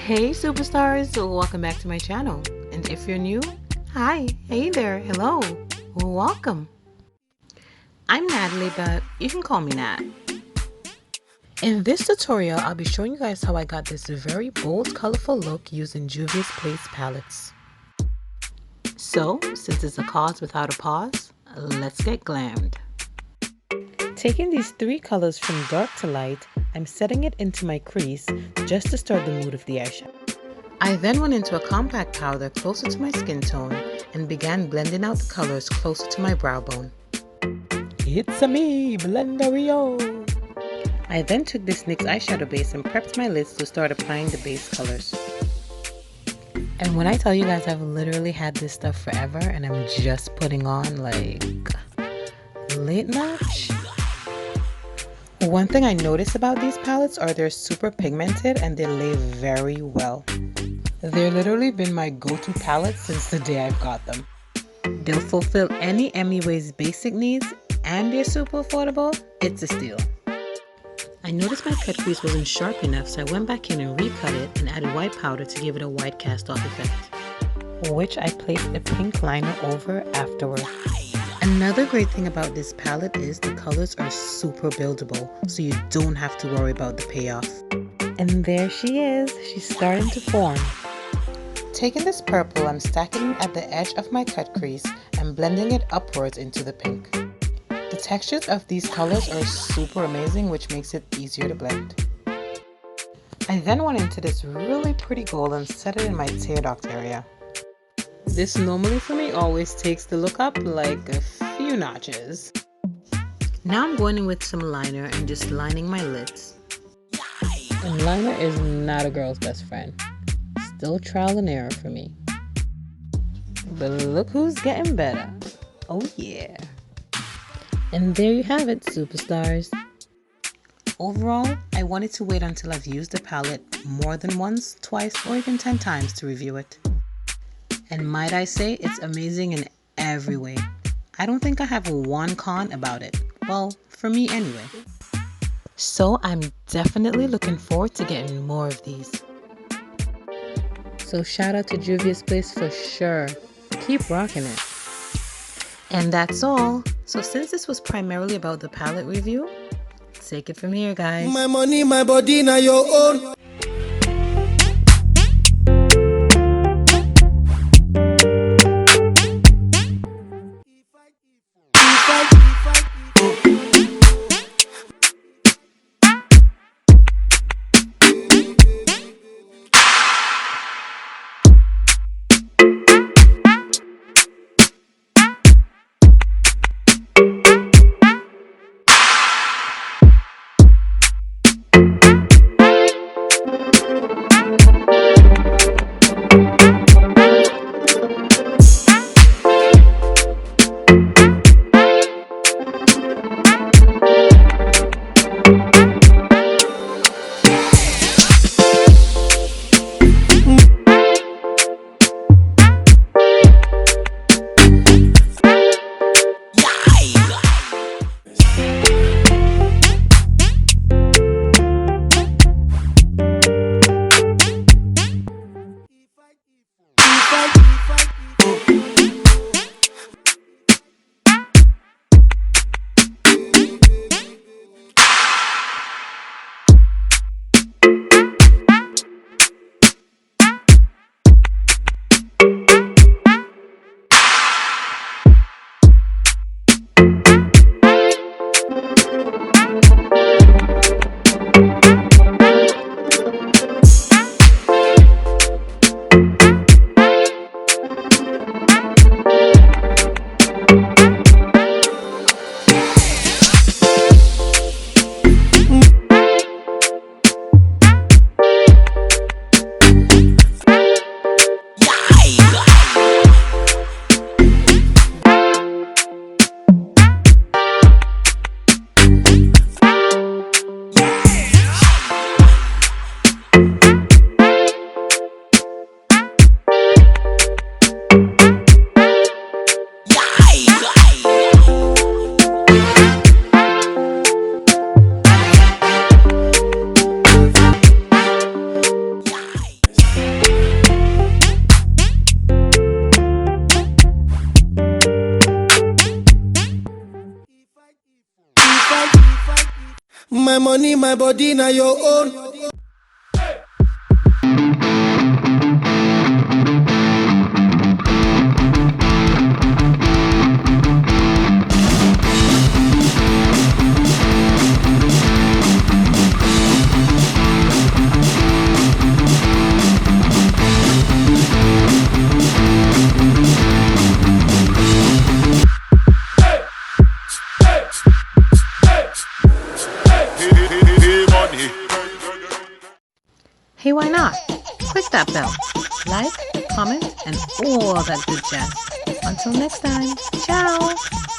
Hey superstars, welcome back to my channel. And if you're new, hi, hey there, hello, welcome. I'm Natalie, but you can call me Nat. In this tutorial, I'll be showing you guys how I got this very bold, colorful look using Juvia's Place palettes. So, since it's a cause without a pause, let's get glammed. Taking these three colors from dark to light, I'm setting it into my crease just to start the mood of the eyeshadow. I then went into a compact powder closer to my skin tone and began blending out the colors closer to my brow bone. It's a me, Blenderio! I then took this NYX eyeshadow base and prepped my lids to start applying the base colors. And when I tell you guys I've literally had this stuff forever and I'm just putting on like late notch. One thing I notice about these palettes are they're super pigmented and they lay very well. They've literally been my go-to palette since the day I've got them. They'll fulfill any MUA's basic needs and they're super affordable. It's a steal. I noticed my cut crease wasn't sharp enough, so I went back in and recut it and added white powder to give it a white cast off effect, which I placed a pink liner over afterward. Another great thing about this palette is the colors are super buildable, so you don't have to worry about the payoff. And there she is, she's starting to form. Taking this purple, I'm stacking it at the edge of my cut crease and blending it upwards into the pink. The textures of these colors are super amazing, which makes it easier to blend. I then went into this really pretty gold and set it in my tear duct area. This normally for me always takes the look up like a few notches. Now I'm going in with some liner and just lining my lids. And liner is not a girl's best friend. Still trial and error for me. But look who's getting better. Oh yeah. And there you have it, superstars. Overall, I wanted to wait until I've used the palette more than once, twice, or even 10 times to review it. And might I say, it's amazing in every way. I don't think I have one con about it. Well, for me anyway. So I'm definitely looking forward to getting more of these. So shout out to Juvia's Place for sure. Keep rocking it. And that's all. So since this was primarily about the palette review, take it from here, guys. My money, my body, now your own. My money, my body, now your own. Hey, why not? Click that bell. Like, comment, and all that good jazz. Until next time, ciao!